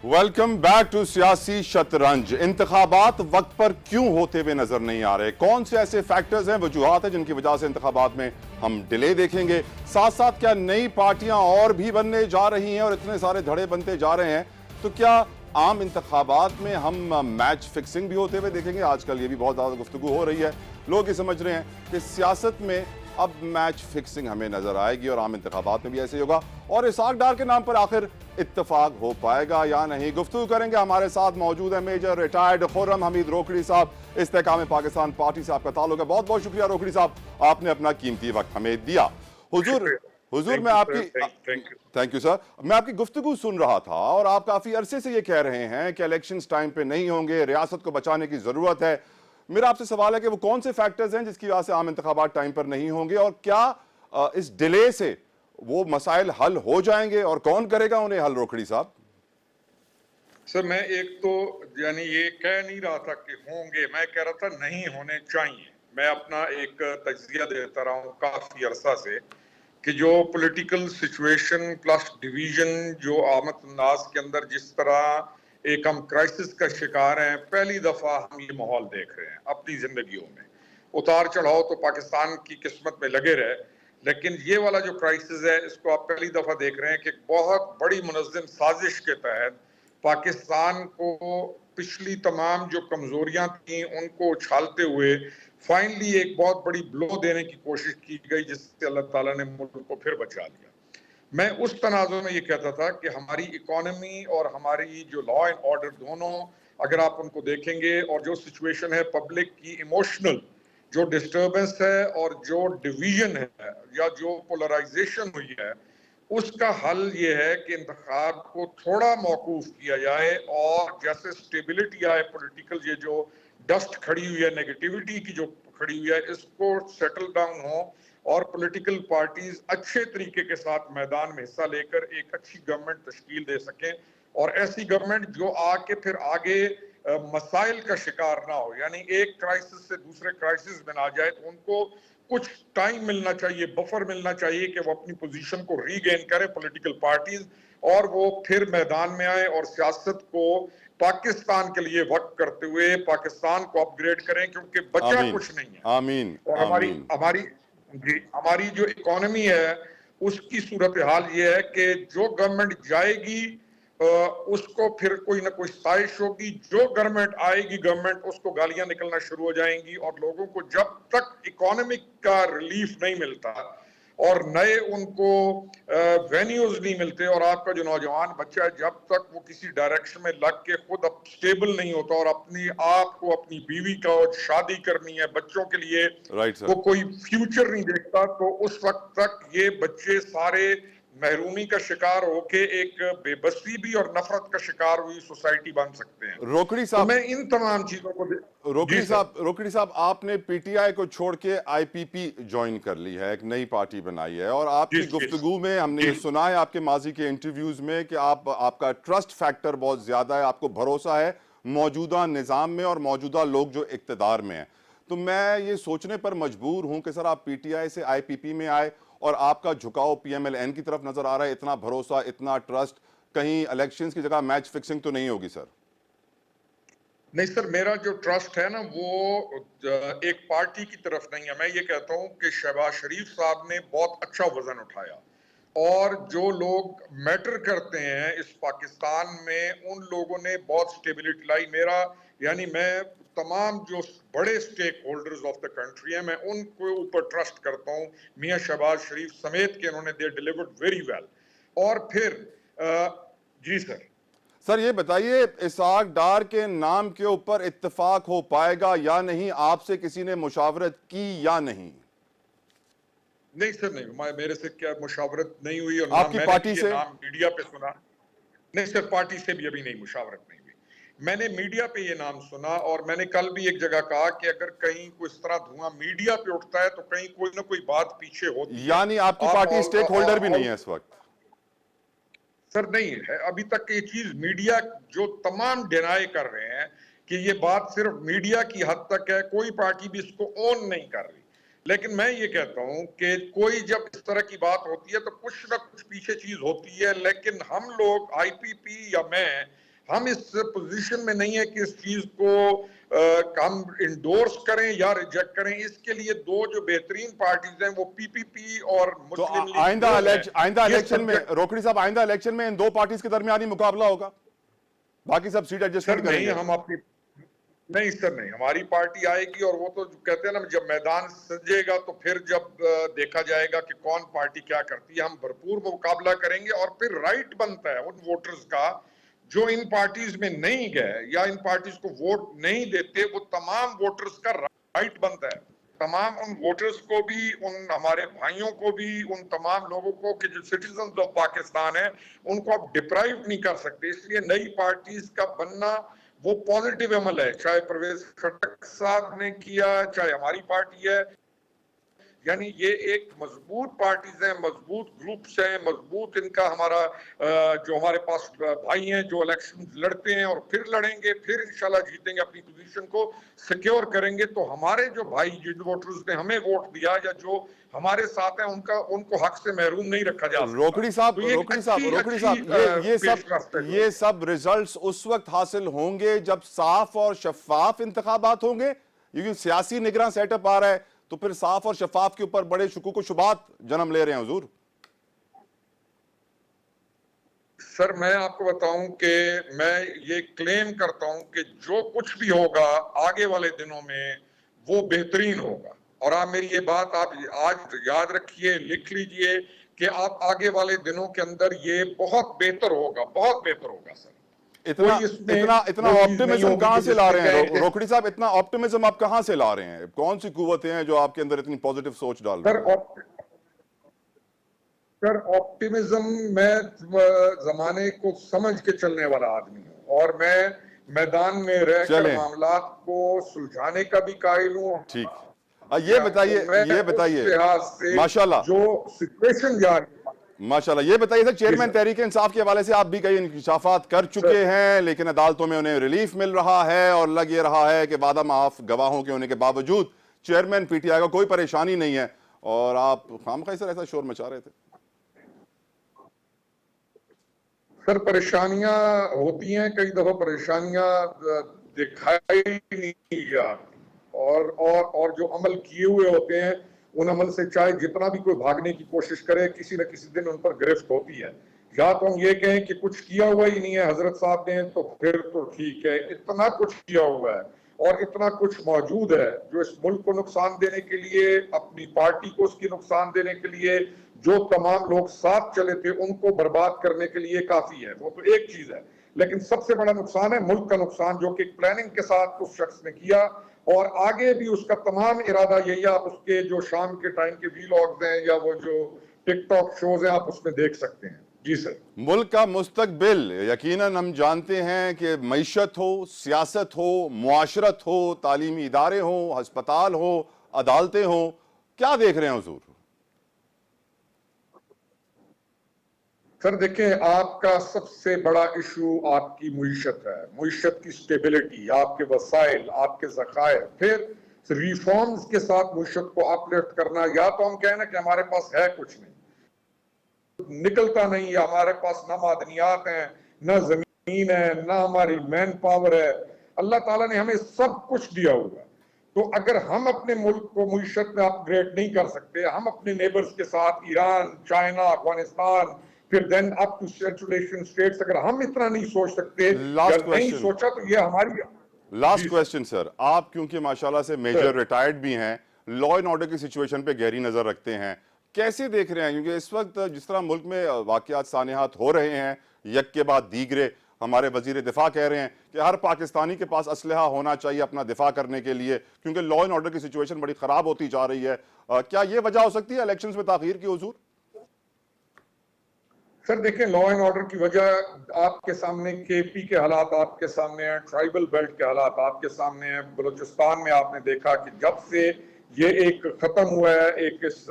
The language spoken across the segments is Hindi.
वेलकम बैक टू सियासी शतरंज। इंतखाबात वक्त पर क्यों होते हुए नजर नहीं आ रहे? कौन से ऐसे फैक्टर्स हैं, वजूहात हैं जिनकी वजह से इंतखाबात में हम डिले देखेंगे? साथ साथ क्या नई पार्टियां और भी बनने जा रही हैं और इतने सारे धड़े बनते जा रहे हैं, तो क्या आम इंतखाबात में हम मैच फिक्सिंग भी होते हुए देखेंगे? आजकल ये भी बहुत ज्यादा गुफ्तगू हो रही है। लोग ये समझ रहे हैं कि सियासत में अब मैच फिक्सिंग हमें नजर आएगी और आम इंतखाबात में भी ऐसे ही होगा। और इसाक डार के नाम पर आखिर इत्तेफाक हो पाएगा या नहीं, गुफ्तगू करेंगे। हमारे साथ मौजूद है मेजर रिटायर्ड खुर्रम हमीद रोकड़ी साहब। इस्तेकाम पाकिस्तान पार्टी से आपका ताल्लुक है। बहुत बहुत शुक्रिया रोकड़ी साहब, आपने अपना कीमती वक्त हमें दिया। हुजूर हुजूर मैं आपकी थैंक यू सर। मैं आपकी गुफ्तगू सुन रहा था और आप काफी अरसे से ये कह रहे हैं कि इलेक्शन टाइम पे नहीं होंगे, रियासत को बचाने की जरूरत है। मेरा आपसे सवाल है कि वो कौन से फैक्टर्स हैं जिसकी वजह से आम इंतखाबात टाइम पर नहीं होंगे, और क्या इस डिले से वो मसाइल हल हो जाएंगे और कौन करेगा उन्हें हल? रोकड़ी साहब सर, मैं एक तो यानी ये कह नहीं रहा था कि होंगे, मैं कह रहा था नहीं होने चाहिए। मैं अपना एक तज्जिया देता रहा हूँ काफी अरसा से कि जो पॉलिटिकल सिचुएशन प्लस डिवीजन जो आमद नाज के अंदर जिस तरह एक हम क्राइसिस का शिकार हैं, पहली दफा हम ये माहौल देख रहे हैं अपनी जिंदगियों में। उतार चढ़ाव तो पाकिस्तान की किस्मत में लगे रहे, लेकिन ये वाला जो क्राइसिस है इसको आप पहली दफा देख रहे हैं कि बहुत बड़ी मुनज़्ज़म साजिश के तहत पाकिस्तान को पिछली तमाम जो कमजोरियां थी उनको उछालते हुए फाइनली एक बहुत बड़ी ब्लो देने की कोशिश की गई, जिससे अल्लाह ताला ने मुल्क को फिर बचा लिया। मैं उस तनाज़ुर में ये कहता था कि हमारी इकोनॉमी और हमारी जो लॉ एंड ऑर्डर दोनों अगर आप उनको देखेंगे, और जो सिचुएशन है पब्लिक की इमोशनल जो डिस्टर्बेंस है और जो डिवीजन है या जो पोलराइजेशन हुई है, उसका हल ये है कि इंतखाब को थोड़ा मौकूफ किया जाए और जैसे स्टेबिलिटी आए पॉलिटिकल, ये जो डस्ट खड़ी हुई है, नेगेटिविटी की जो खड़ी हुई है, इसको सेटल डाउन हो और पॉलिटिकल पार्टीज अच्छे तरीके के साथ मैदान में हिस्सा लेकर एक अच्छी गवर्नमेंट तश्कील दे सकें, और ऐसी गवर्नमेंट जो आके फिर आगे मसाइल का शिकार ना हो, यानी एक क्राइसिस से दूसरे क्राइसिस में ना जाए। तो उनको कुछ टाइम मिलना चाहिए, बफर मिलना चाहिए कि वो अपनी पोजीशन को रीगेन करें पॉलिटिकल पार्टीज, और वो फिर मैदान में आए और सियासत को पाकिस्तान के लिए वक्त करते हुए पाकिस्तान को अपग्रेड करें, क्योंकि बचा कुछ नहीं है। आमीन और हमारी आमीन हमारी जी हमारी जो इकोनॉमी है उसकी सूरत हाल ये है कि जो गवर्नमेंट जाएगी उसको फिर कोई ना कोई साजिश होगी, जो गवर्नमेंट आएगी गवर्नमेंट उसको गालियां निकलना शुरू हो जाएंगी, और लोगों को जब तक इकोनॉमिक का रिलीफ नहीं मिलता और नए उनको वेन्यूज नहीं मिलते, और आपका जो नौजवान बच्चा है जब तक वो किसी डायरेक्शन में लग के खुद अब स्टेबल नहीं होता और अपनी आप को अपनी बीवी का शादी करनी है, बच्चों के लिए राइट वो सर। कोई फ्यूचर नहीं देखता, तो उस वक्त तक ये बच्चे सारे महरूमी का शिकार होके एक बेबसी भी और नफरत का शिकार हुई सोसाइटी बन सकते हैं। रोकड़ी तो साहब मैं इन तमाम चीजों को जी सर। रोकड़ी साहब आपने पीटीआई को छोड़ के आईपीपी ज्वाइन कर ली है, एक नई पार्टी बनाई है, और जी आपकी जी गुफ्तगू में हमने जी ये सुना है आपके माजी के इंटरव्यूज में कि आपका ट्रस्ट फैक्टर बहुत ज्यादा है, आपको भरोसा है मौजूदा निजाम में और मौजूदा लोग जो इक्तदार में है। तो मैं ये सोचने पर मजबूर हूं कि सर आप पीटीआई से आईपीपी में आए और आपका झुकाव पीएमएलएन की तरफ नजर आ रहा है। इतना भरोसा, इतना ट्रस्ट, कहीं इलेक्शंस की जगह मैच फिक्सिंग तो नहीं होगी सर? नहीं सर, मेरा जो ट्रस्ट है ना वो एक पार्टी की तरफ नहीं है। मैं ये कहता हूं कि शहबाज शरीफ साहब ने बहुत अच्छा वजन उठाया, और जो लोग मैटर करते हैं इस पाकिस्तान में उन लोगों ने बहुत स्टेबिलिटी लाई। मेरा यानी मैं तमाम जो बड़े stakeholders of the country हैं मैं उनको ऊपर ट्रस्ट करता हूं, मियां शहबाज शरीफ समेत के, उन्होंने दे डिलीवर्ड वेरी वेल। और फिर जी सर। सर ये बताइए, इसाक डार के नाम के ऊपर इत्तेफाक हो पाएगा या नहीं? आपसे किसी ने मुशावरत की या नहीं? नहीं सर, नहीं, मेरे से क्या मुशावरत नहीं हुई, और ना आपकी मैंने पार्टी भी ये से? नाम मीडिया पे सुना। नहीं सर, पार्टी से भी अभी नहीं मुशावरत नहीं हुई। मैंने मीडिया पे ये नाम सुना, और मैंने कल भी एक जगह कहा कि अगर कहीं कोई इस तरह धुआं मीडिया पे उठता है तो कहीं कोई ना कोई बात पीछे होती है। यानी आपकी आप पार्टी स्टेक होल्डर भी नहीं है इस वक्त? सर नहीं है, अभी तक ये चीज मीडिया जो तमाम डिनाई कर रहे हैं कि ये बात सिर्फ मीडिया की हद तक है, कोई पार्टी भी इसको ओन नहीं कर रही। लेकिन मैं ये कहता हूं कि कोई जब इस तरह की बात होती है तो कुछ ना कुछ पीछे चीज होती है, लेकिन हम लोग आईपीपी या मैं हम इस पोजीशन में नहीं है कि इस चीज को हम इंडोर्स करें या रिजेक्ट करें। इसके लिए दो जो बेहतरीन पार्टीज हैं वो पीपीपी और तो मुस्लिम लीग आइंदा ये इलेक्शन में रोकड़ी साहब, आइंदा इलेक्शन में इन दो पार्टीज के दरमियान ही मुकाबला होगा, बाकी सब सीट सर एडजस्टमेंट नहीं, करेंगे? हम अपनी नहीं सर नहीं, हमारी पार्टी आएगी और वो तो कहते हैं ना, जब मैदान सजेगा तो फिर जब देखा जाएगा कि कौन पार्टी क्या करती है। हम भरपूर मुकाबला करेंगे और फिर राइट बनता है उन वोटर्स का जो इन पार्टीज में नहीं गए या इन पार्टीज को वोट नहीं देते, वो तमाम वोटर्स का राइट बनता है। तमाम उन वोटर्स को भी, उन हमारे भाइयों को भी, उन तमाम लोगों को कि जो सिटीजन ऑफ पाकिस्तान है, उनको आप डिप्राइव नहीं कर सकते। इसलिए नई पार्टीज का बनना वो पॉजिटिव अमल है, चाहे परवेज खट्टक साहब ने किया, चाहे हमारी पार्टी है। यानी ये एक मजबूत पार्टीज हैं, मजबूत ग्रुप्स हैं, मजबूत इनका हमारा जो हमारे पास भाई हैं जो इलेक्शन लड़ते हैं और फिर लड़ेंगे, फिर इंशाल्लाह जीतेंगे, अपनी पोजीशन को सिक्योर करेंगे। तो हमारे जो भाई, जिन वोटर्स ने हमें वोट दिया या जो हमारे साथ हैं, उनको हक से महरूम नहीं रखा जा सकता। रोकड़ी साहब, तो रोकड़ी साहब, ये सब रिजल्ट्स उस वक्त हासिल होंगे जब साफ और शफाफ इंतखाबात होंगे, क्योंकि सियासी निगरान सेटअप आ रहा है तो फिर साफ और शफाफ के ऊपर बड़े शुकूक शुबात जन्म ले रहे हैं हुजूर। सर मैं आपको बताऊं कि मैं ये क्लेम करता हूं कि जो कुछ भी होगा आगे वाले दिनों में वो बेहतरीन होगा। और आप मेरी ये बात आप आज याद रखिए, लिख लीजिए कि आप आगे वाले दिनों के अंदर ये बहुत बेहतर होगा, बहुत बेहतर होगा सर। इतना ऑप्टिमिज्म कहां से ला रहे हैं रोकड़ी साहब? इतना ऑप्टिमिज्म आप कहां से ला रहे हैं? कौन सी कुव्वतें हैं जो आपके अंदर इतनी पॉजिटिव सोच डाल रही हैं? सर ऑप्टिमिज्म, मैं जमाने को समझ के चलने वाला आदमी हूँ और मैं मैदान में रहकर मामलात को सुलझाने का भी कायल हूँ। ठीक, ये बताइए माशाल्लाह, जो सिचुएशन जा रही है, माशाल्लाह ये बताइए सर, चेयरमैन तहरीक इंसाफ के हवाले से आप भी कई इंकशाफात कर चुके हैं, लेकिन अदालतों में उन्हें रिलीफ मिल रहा है और लग ये रहा है कि वादा माफ गवाहों के होने के बावजूद चेयरमैन पीटीआई का कोई परेशानी नहीं है, और आप खामखा सर ऐसा शोर मचा रहे थे। सर परेशानियां होती हैं, कई दफा परेशानियां दिखाई नहीं जाती और जो अमल किए हुए होते हैं उन अमल से चाहे जितना भी कोई भागने की कोशिश करे, किसी न किसी दिन उन पर गिरफ्त होती है। या तो हम ये कहें कि कुछ किया हुआ ही नहीं है हजरत साहब ने, तो फिर तो ठीक है। इतना कुछ किया हुआ है और इतना कुछ मौजूद है जो इस मुल्क को नुकसान देने के लिए, अपनी पार्टी को उसकी नुकसान देने के लिए, जो तमाम लोग साथ चले थे उनको बर्बाद करने के लिए काफी है। वो तो एक चीज है, लेकिन सबसे बड़ा नुकसान है मुल्क का नुकसान, जो कि प्लानिंग के साथ उस शख्स ने किया और आगे भी उसका तमाम इरादा यही है। आप उसके जो शाम के टाइम के वीलॉग्स हैं या वो जो टिकटॉक शोज हैं, आप उसमें देख सकते हैं। जी सर। मुल्क का मुस्तकबिल यकीनन हम जानते हैं कि मईशत हो, सियासत हो, मुआशरत हो, तालीमी इदारे हो, हस्पताल हो, अदालतें हो, क्या देख रहे हैं हुजूर? सर देखें, आपका सबसे बड़ा इशू आपकी मुईशत है, मुईशत की स्टेबिलिटी, आपके वसाइल, आपके ज़खायर, फिर रिफॉर्म्स के साथ मुईशत को अपलिफ्ट करना। या तो हम कहें ना कि हमारे पास है कुछ नहीं, निकलता नहीं है, हमारे पास ना मादनियात हैं, ना जमीन है, ना हमारी मैन पावर है। अल्लाह ताला ने हमें सब कुछ दिया हुआ है। तो अगर हम अपने मुल्क को मुईशत में अपग्रेड नहीं कर सकते, हम अपने नेबर्स के साथ ईरान, चाइना, अफगानिस्तान, फिर then up to central Asian states, अगर हम इतना नहीं सोच सकते या नहीं सोचा, तो ये हमारी लास्ट क्वेश्चन सर, आप क्योंकि माशाल्लाह से मेजर रिटायर्ड भी हैं, लॉ एंड ऑर्डर की सिचुएशन पे गहरी नजर रखते हैं, कैसे देख रहे हैं? क्योंकि इस वक्त जिस तरह मुल्क में वाकयात सानेहात हो रहे हैं, यक के बाद दीगरे, हमारे वजीर दिफा कह रहे हैं कि हर पाकिस्तानी के पास असलहा होना चाहिए अपना दिफा करने के लिए, क्योंकि लॉ एंड ऑर्डर की सिचुएशन बड़ी खराब होती जा रही है। क्या ये वजह हो सकती है इलेक्शंस में ताखीर की हुजूर? सर देखें, लॉ एंड ऑर्डर की वजह आपके सामने केपी के हालात आपके सामने हैं, ट्राइबल बेल्ट के हालात आपके सामने हैं, बलूचिस्तान में आपने देखा कि जब से ये एक खत्म हुआ है, एक इस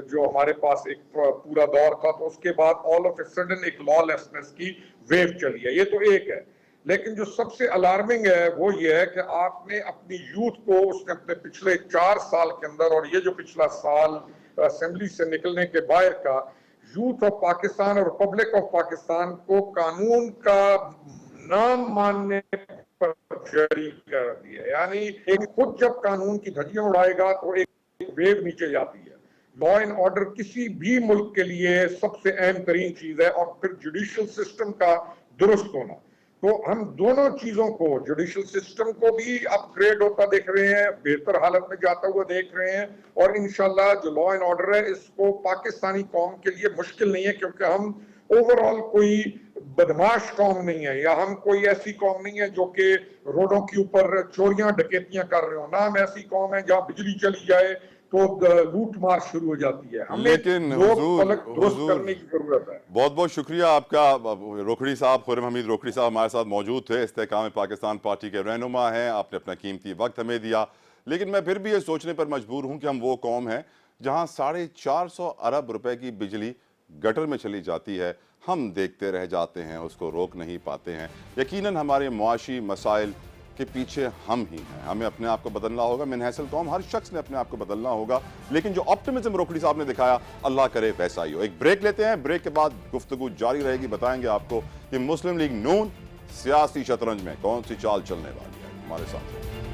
जो हमारे पास एक पूरा दौर था, तो उसके बाद ऑल ऑफ ए सडन एक लॉलेसनेस की वेव चली है। ये तो एक है, लेकिन जो सबसे अलार्मिंग है वो ये है कि आपने अपनी यूथ को, उसने अपने पिछले 4 साल के अंदर और ये जो पिछला साल असेंबली से निकलने के बाहर का, यूथ ऑफ पाकिस्तान और रिपब्लिक ऑफ पाकिस्तान को कानून का नाम मानने पर जारी कर दिया। यानी एक खुद जब कानून की धज्जियां उड़ाएगा तो एक वेव नीचे जाती है। लॉ एंड ऑर्डर किसी भी मुल्क के लिए सबसे अहम तरीन चीज है, और फिर जुडिशियल सिस्टम का दुरुस्त होना। तो हम दोनों चीजों को, जुडिशियल सिस्टम को भी अपग्रेड होता देख रहे हैं, बेहतर हालत में जाता हुआ देख रहे हैं, और इंशाल्लाह जो लॉ एंड ऑर्डर है इसको पाकिस्तानी कौम के लिए मुश्किल नहीं है, क्योंकि हम ओवरऑल कोई बदमाश कौम नहीं है, या हम कोई ऐसी कौम नहीं है जो कि रोडों के ऊपर चोरियां डकैतियां कर रहे हो। ना हम ऐसी कौम है जहां बिजली चली जाए तो लूट मार शुरू हो जाती है। हमें लेकिन लोक हुजूर पलक दुरुस्त करने की जरूरत है। बहुत बहुत शुक्रिया आपका। रोखड़ी साहब, खुर्रम हमीद रोखड़ी साहब हमारे साथ मौजूद थे, इस्तेहकाम पाकिस्तान पार्टी के रहनुमा हैं। आपने अपना कीमती वक्त हमें दिया, लेकिन मैं फिर भी ये सोचने पर मजबूर हूँ कि हम वो कौम हैं जहाँ 450 अरब रुपए की बिजली गटर में चली जाती है, हम देखते रह जाते हैं, उसको रोक नहीं पाते हैं। यकीनन हमारे मुआशी मसाइल के पीछे हम ही हैं। हमें अपने आप को बदलना होगा। मिनहसल कौम, हर शख्स ने अपने आप को बदलना होगा। लेकिन जो ऑप्टिमिज्म रोखड़ी साहब ने दिखाया, अल्लाह करे वैसा ही हो। एक ब्रेक लेते हैं, ब्रेक के बाद गुफ्तगू जारी रहेगी। बताएंगे आपको कि मुस्लिम लीग नून सियासी शतरंज में कौन सी चाल चलने वाली है। हमारे साथ